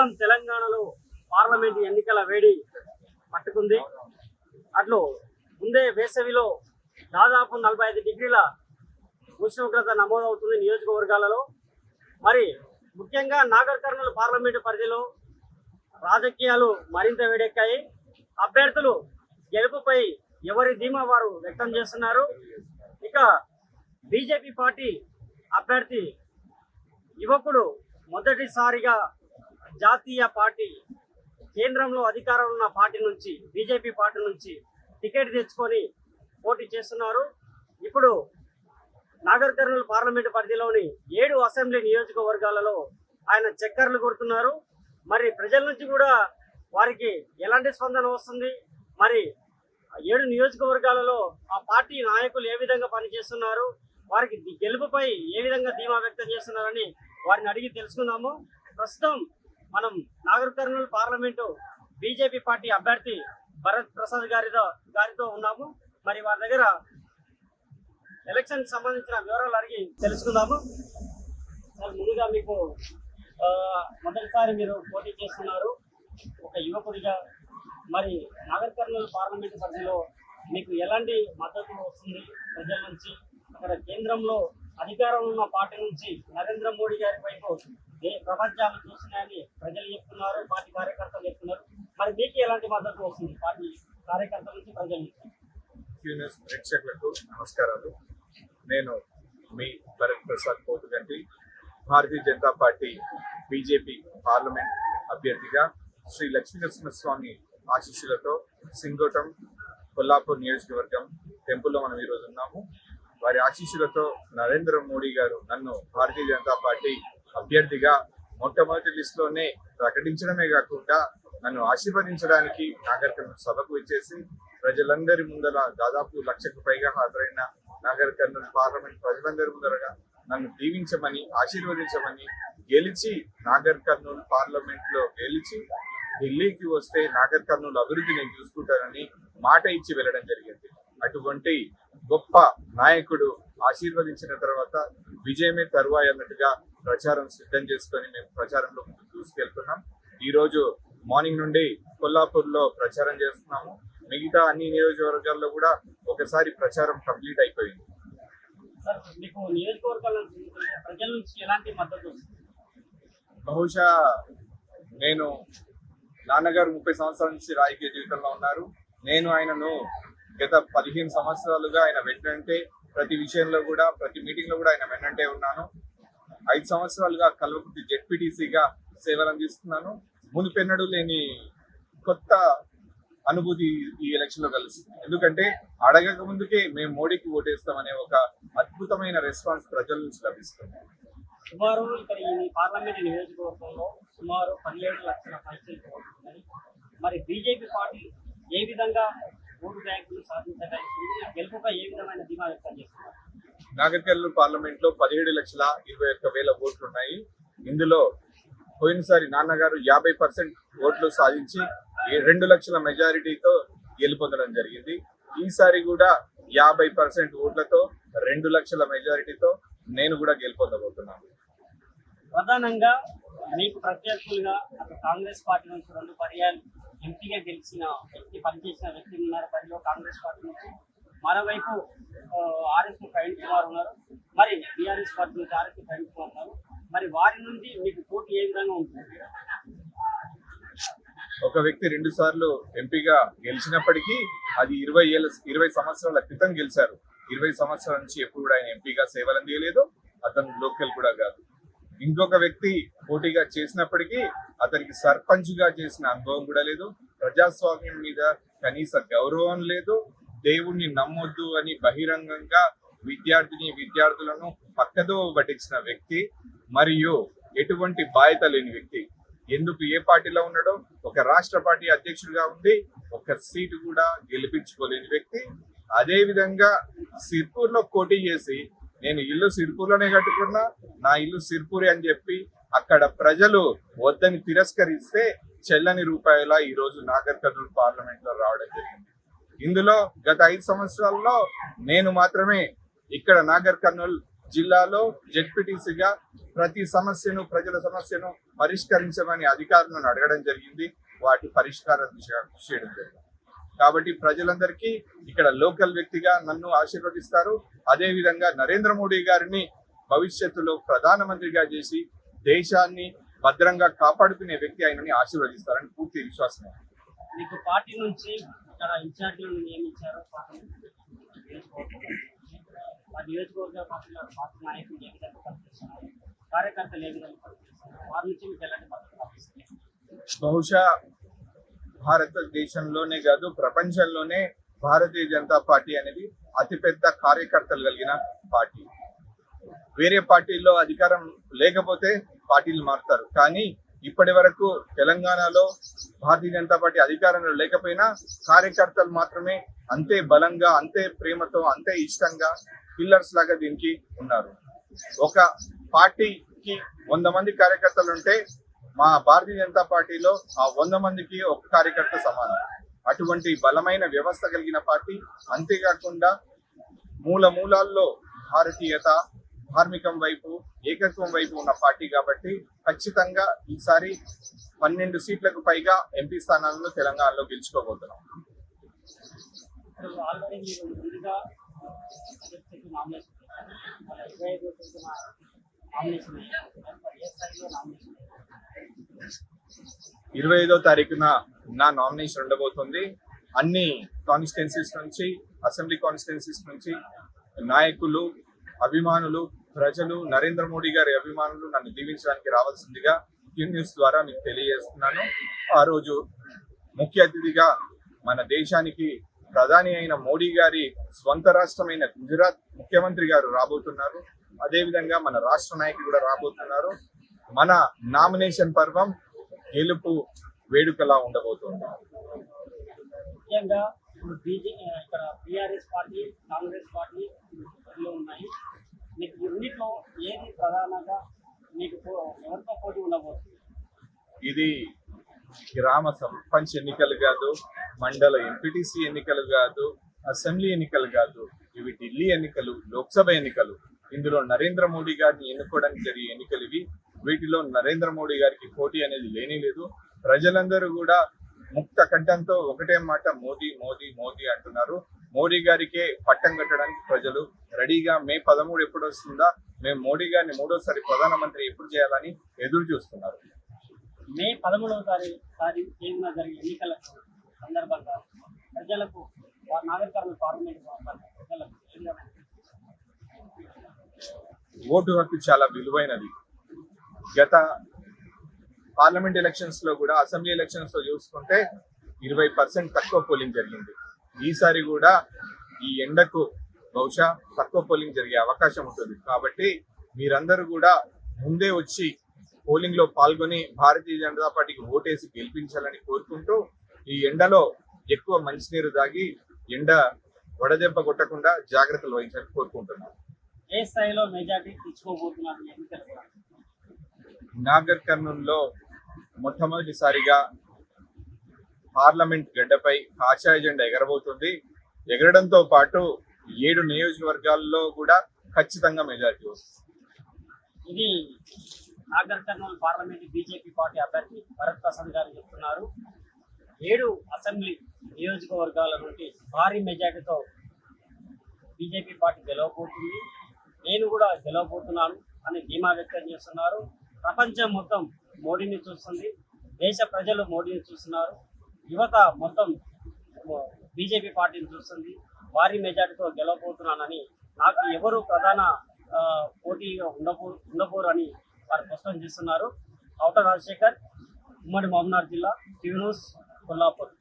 ప్రస్తుతం తెలంగాణలో పార్లమెంట్ ఎన్నికల వేడి పట్టుకుంది. అట్లు ముందే వేసవిలో దాదాపు 45 డిగ్రీల ఉష్ణోగ్రత నమోదవుతుంది నియోజకవర్గాలలో. మరి ముఖ్యంగా నాగర్ కర్నూలు పార్లమెంటు పరిధిలో రాజకీయాలు మరింత వేడెక్కాయి. అభ్యర్థులు గెలుపుపై ఎవరి ధీమా వారు వ్యక్తం చేస్తున్నారు. ఇక బీజేపీ పార్టీ అభ్యర్థి యువకుడు మొదటిసారిగా జాతీయ పార్టీ కేంద్రంలో అధికారంలో ఉన్న పార్టీ నుంచి బీజేపీ పార్టీ నుంచి టికెట్ తెచ్చుకొని పోటీ చేస్తున్నారు. ఇప్పుడు నాగర్ కర్నూలు పార్లమెంటు పరిధిలోని 7 అసెంబ్లీ నియోజకవర్గాలలో ఆయన చక్కర్లు కొడుతున్నారు. మరి ప్రజల నుంచి కూడా వారికి ఎలాంటి స్పందన వస్తుంది, మరి 7 నియోజకవర్గాలలో ఆ పార్టీ నాయకులు ఏ విధంగా పనిచేస్తున్నారు, వారికి గెలుపుపై ఏ విధంగా ధీమా వ్యక్తం చేస్తున్నారని వారిని అడిగి తెలుసుకుందాము. ప్రస్తుతం మనం Nagar Kurnool parliament BJP party అభ్యర్థి భరత్ ప్రసాద్ గారితో ఉన్నాము. మరి వారి దగ్గర ఎలక్షన్ సంబంధించిన వివరాలు అడిగి తెలుసుకుందాము. ముందుగా మీకు మొదటిసారి మీరు పోటీ చేస్తున్నారు ఒక యువకుడిగా. మరి నాగర్ కర్నూలు పార్లమెంటు పరిధిలో మీకు ఎలాంటి మద్దతు వస్తుంది ప్రజల నుంచి? అక్కడ కేంద్రంలో అధికారంలో ఉన్న పార్టీ నుంచి నరేంద్ర మోడీ గారి వైపు ప్రపంచాలు చూస్తున్నాయని ప్రజలు చెప్తున్నారు, పార్టీ కార్యకర్తలు చెప్తున్నారు. మరి మీకు ఎలాంటి మద్దతు వస్తుంది పార్టీ కార్యకర్తల నుంచి, ప్రజల నుంచి? ప్రేక్షకులకు నమస్కారాలు. నేను మీ Bharat Prasad Pothuganti, Bharatiya Janata party BJP parliament అభ్యర్థిగా శ్రీ లక్ష్మీనరసింహస్వామి ఆశీస్సులతో సింగోటం కొల్లాపూర్ నియోజకవర్గం టెంపుల్లో మనం ఈరోజు ఉన్నాము. వారి ఆశీస్సులతో నరేంద్ర మోడీ గారు నన్ను భారతీయ జనతా పార్టీ అభ్యర్థిగా మొట్టమొదటి లిస్టులోనే ప్రకటించడమే కాకుండా నన్ను ఆశీర్వదించడానికి నాగర్ కర్నూలు సభకు వచ్చేసి ప్రజలందరి ముందర దాదాపు 1,00,000కు పైగా హాజరైన నాగర్ కర్నూలు పార్లమెంట్ ప్రజలందరి ముందరగా నన్ను దీవించమని, ఆశీర్వదించమని, గెలిచి నాగర్ కర్నూలు పార్లమెంట్ లో గెలిచి ఢిల్లీకి వస్తే నాగర్ కర్నూలు అభివృద్ధి నేను చూసుకుంటానని మాట ఇచ్చి వెళ్ళడం జరిగింది. అటువంటి గొప్ప నాయకుడు ఆశీర్వదించిన తర్వాత విజయమే తరువాయి అన్నట్టుగా ప్రచారం సిద్ధం చేసుకొని మేము ప్రచారంలో ముందుకు దూసుకెళ్తున్నాం. ఈ రోజు మార్నింగ్ నుండి కొల్లాపూర్ లో ప్రచారం చేస్తున్నాము. మిగతా అన్ని నియోజకవర్గాల్లో కూడా ఒకసారి ప్రచారం కంప్లీట్ అయిపోయింది. మీకు నియోజకవర్గాల ప్రజల నుంచి ఎలాంటి మద్దతు? బహుశా నేను నాన్నగారు 30 సంవత్సరాల నుంచి రాజకీయ జీవితంలో ఉన్నారు. నేను ఆయనను గత 15 సంవత్సరాలుగా ఆయన వెంటంటే ప్రతి విషయంలో కూడా, ప్రతి మీటింగ్ లో కూడా ఆయన వెంటంటే ఉన్నాను. 5 సంవత్సరాలుగా కల్వకుర్తి జెడ్పీటీసీగా సేవలు అందిస్తున్నాను. మునుపెన్నడూ లేని కొత్త అనుభూతి ఈ ఎలక్షన్ లో కలుస్తుంది. ఎందుకంటే అడగక ముందుకే మేము మోడీకి ఓటేస్తామనే ఒక అద్భుతమైన రెస్పాన్స్ ప్రజల నుంచి లభిస్తుంది. సుమారు ఇక్కడ ఈ పార్లమెంట్ నియోజకవర్గంలో సుమారు 17 లక్షల పైసలు ఓటున్నాయి. మరి బీజేపీ పార్టీ ఏ విధంగా ఓటు బ్యాంకులు సాధించడానికి గెలుపుగా ఏ విధమైన ధీమా వ్యక్తం చేస్తున్నారు? నాగర్ కర్నూలు పార్లమెంట్ లో 17,21,000 ఓట్లు ఉన్నాయి. ఇందులో పోయినసారి నాన్నగారు 50% ఓట్లు సాధించి 2 లక్షల మెజారిటీతో గెలుపొందడం జరిగింది. ఈసారి కూడా 50% ఓట్లతో 2 లక్షల మెజారిటీతో నేను కూడా గెలుపొందబోతున్నాను. ప్రధానంగా మీకు ప్రత్యర్థులుగా అటు కాంగ్రెస్ పార్టీ నుంచి 2 పర్యాలు ఎంపీగా గెలిచిన వ్యక్తి, పనిచేసిన వ్యక్తి ఉన్నారు పరిలో కాంగ్రెస్ పార్టీ నుంచి. మరోవైపు ఆర్ఎస్ ప్రవీణ్ కుమార్ ఉన్నారు. మరి బీఆర్ఎస్ పార్టీ నుంచి ఆర్ఎస్ ప్రవీణ్ కుమార్ ఉన్నారు. మరి వారి నుండి మీకు పోటీ ఏ విధంగా ఉంటుంది? ఒక వ్యక్తి 2 సార్లు ఎంపీగా గెలిచినప్పటికీ అది 20 సంవత్సరాల క్రితం గెలిచారు. 20 సంవత్సరాల నుంచి ఎప్పుడు కూడా ఆయన ఎంపీగా సేవలు అందించలేదు. అతను లోకల్ కూడా కాదు. ఇంకొక వ్యక్తి పోటీగా చేసినప్పటికీ అతనికి సర్పంచ్ గా చేసిన అనుభవం కూడా లేదు. ప్రజాస్వామ్యం మీద కనీస గౌరవం లేదు. దేవుణ్ణి నమ్మొద్దు అని బహిరంగంగా విద్యార్థులను పక్కదో పట్టించిన వ్యక్తి, మరియు ఎటువంటి బాధ్యత లేని వ్యక్తి. ఎందుకు ఏ పార్టీలో ఉన్నాడో, ఒక రాష్ట్ర పార్టీ అధ్యక్షుడిగా ఉండి ఒక సీటు కూడా గెలిపించుకోలేని వ్యక్తి. అదే విధంగా సిర్పూర్ లో పోటీ చేసి నేను ఇల్లు సిర్పూర్లోనే కట్టుకున్నా, నా ఇల్లు సిర్పూరే అని చెప్పి అక్కడ ప్రజలు వద్దని తిరస్కరిస్తే చెల్లని రూపాయల ఈ రోజు నాగర్ కర్నూలు పార్లమెంట్ లో రావడం జరిగింది. ఇందులో గత 5 సంవత్సరాల్లో నేను మాత్రమే ఇక్కడ నాగర్ కర్నూలు జిల్లాలో జెడ్పీటీసీగా ప్రతి సమస్యను, ప్రజల సమస్యను పరిష్కరించమని అధికారులను అడగడం జరిగింది. వాటి పరిష్కార దిశగా కృషి చేయడం జరిగింది. కాబట్టి ప్రజలందరికీ ఇక్కడ లోకల్ వ్యక్తిగా నన్ను ఆశీర్వదిస్తారు. అదే విధంగా నరేంద్ర మోడీ గారిని భవిష్యత్తులో ప్రధానమంత్రిగా చేసి దేశాన్ని భద్రంగా కాపాడుకునే వ్యక్తి ఆయనని ఆశీర్వదిస్తారని పూర్తి విశ్వాసం. మీకు పార్టీ నుంచి ఇక్కడ ఇన్ఛార్జీలను నియమించారు. ఆ నియోజకవర్గ పార్టీ నాయకులు ఏ విధంగా పనిచేస్తున్నారు, కార్యకర్తలు ఏ విధంగా పనిచేస్తున్నారు, వారి నుంచి మీకు ఎలాంటి మద్దతు లభిస్తుంది? బహుశా భారతదేశంలోనే కాదు ప్రపంచంలోనే భారతీయ జనతా పార్టీ అనేది అతిపెద్ద కార్యకర్తలు కలిగిన పార్టీ. వేరే పార్టీల్లో అధికారం లేకపోతే పార్టీలు మారుతారు, కానీ ఇప్పటి వరకు తెలంగాణలో భారతీయ జనతా పార్టీ అధికారంలో లేకపోయినా కార్యకర్తలు మాత్రమే అంతే బలంగా, అంతే ప్రేమతో, అంతే ఇష్టంగా పిల్లర్స్ లాగా దీనికి ఉన్నారు. ఒక పార్టీకి 100 మంది కార్యకర్తలు ఉంటే మా భారతీయ జనతా పార్టీలో ఆ 100 మందికి ఒక కార్యకర్త సమానం. అటువంటి బలమైన వ్యవస్థ కలిగిన పార్టీ. అంతేకాకుండా మూలాల్లో భారతీయత, ధార్మికం వైపు, ఏకత్వం వైపు ఉన్న పార్టీ కాబట్టి ఖచ్చితంగా ఈసారి 12 సీట్లకు పైగా ఎంపీ స్థానాలను తెలంగాణలో గెలుచుకోబోతున్నాం. ఆల్రెడీ మీరు ముందుగా నామినేషన్ 25వ తారీఖున నా నామినేషన్ ఉండబోతుంది. అన్ని కాన్స్టిట్యున్సీస్ నుంచి, అసెంబ్లీ కాన్స్టిట్యున్సీస్ నుంచి నాయకులు, అభిమానులు, ప్రజలు, నరేంద్ర మోడీ గారి అభిమానులు నన్ను దీవించడానికి రావాల్సిందిగా న్యూస్ ద్వారా మీకు తెలియజేస్తున్నాను. ఆ రోజు ముఖ్య అతిథిగా మన దేశానికి ప్రధాని అయిన మోడీ గారి స్వంత రాష్ట్రమైన గుజరాత్ ముఖ్యమంత్రి గారు రాబోతున్నారు. అదేవిధంగా మన రాష్ట్ర నాయకులు కూడా రాబోతున్నారు. మన నామినేషన్ పర్వం గెలుపు వేడుకలా ఉండబోతుంది. ముఖ్యంగా ఇప్పుడు ఇక్కడ టీఆర్ఎస్ పార్టీ, కాంగ్రెస్ పార్టీ ఉన్నాయి. మీకు రెండిట్లో ఏది ప్రధానంగా మీకు ఎవరితో పోటీ ఉండబోతుంది? ఇది గ్రామ సర్పంచ్ ఎన్నికలు కాదు, మండల ఎంపీటీసీ ఎన్నికలు కాదు, అసెంబ్లీ ఎన్నికలు కాదు. ఇవి ఢిల్లీ ఎన్నికలు, లోక్సభ ఎన్నికలు. ఇందులో నరేంద్ర మోడీ గారిని ఎన్నుకోవడానికి జరిగే ఎన్నికలు ఇవి. వీటిలో నరేంద్ర మోడీ గారికి పోటీ అనేది లేనే లేదు. ప్రజలందరూ కూడా ముక్త కంఠంతో ఒకటే మాట మోదీ మోదీ మోదీ అంటున్నారు. మోడీ గారికే పట్టం కట్టడానికి ప్రజలు రెడీగా మే 13 ఎప్పుడు వస్తుందా, మేము మోడీ గారిని 3వ ప్రధానమంత్రి ఎప్పుడు చేయాలని ఎదురు చూస్తున్నారు. మే 13వ తేదీన జరిగే ఎన్నికల సందర్భంగా ప్రజలకు నాగరికర్నూలు పార్లమెంట్ ప్రజలకు ఓటు హక్కు చాలా విలువైనది. గత పార్లమెంట్ ఎలక్షన్స్ లో కూడా, అసెంబ్లీ ఎలక్షన్స్ లో చూసుకుంటే 20% తక్కువ పోలింగ్ జరిగింది. ఈసారి కూడా ఈ ఎండకు బహుశా తక్కువ పోలింగ్ జరిగే అవకాశం ఉంటుంది. కాబట్టి మీరందరూ కూడా ముందే వచ్చి పోలింగ్ లో పాల్గొని భారతీయ జనతా పార్టీకి ఓటేసి గెలిపించాలని కోరుకుంటూ, ఈ ఎండలో ఎక్కువ మంచినీరు తాగి ఎండ వడదెబ్బ కొట్టకుండా జాగ్రత్తలు వహించాలని కోరుకుంటున్నాను. ఏ స్థాయిలో మెజార్టీ తెచ్చుకోబోతున్నారు ఎన్నికలు? నాగర్ కర్నూలులో మొట్టమొదటిసారిగా పార్లమెంట్ గడ్డపై కాషాయ జెండా ఎగరబోతుంది. ఎగరడంతో పాటు 7 నియోజకవర్గాల్లో కూడా ఖచ్చితంగా మెజారిటీ వస్తుంది. ఇది Nagar Kurnool parliament BJP party అభ్యర్థి భరత్ ప్రసాద్ గారు చెప్తున్నారు. 7 అసెంబ్లీ నియోజకవర్గాల నుండి భారీ మెజార్టీతో బీజేపీ పార్టీ గెలవబోతుంది, నేను కూడా గెలవబోతున్నాను అని ధీమా వ్యక్తం చేస్తున్నారు. ప్రపంచం మొత్తం మోడీని చూస్తుంది, దేశ ప్రజలు మోడీని చూస్తున్నారు, యువత మొత్తం బీజేపీ పార్టీని చూస్తుంది. భారీ మెజార్టీతో గెలవబోతున్నానని, నాకు ఎవరు ప్రధాన పోటీగా ఉండబోరు అని వారు స్పష్టం చేస్తున్నారు. ఔట రాజశేఖర్, ఉమ్మడి మహబూబ్నగర్ జిల్లా, టీవీ న్యూస్, కొల్లాపూర్.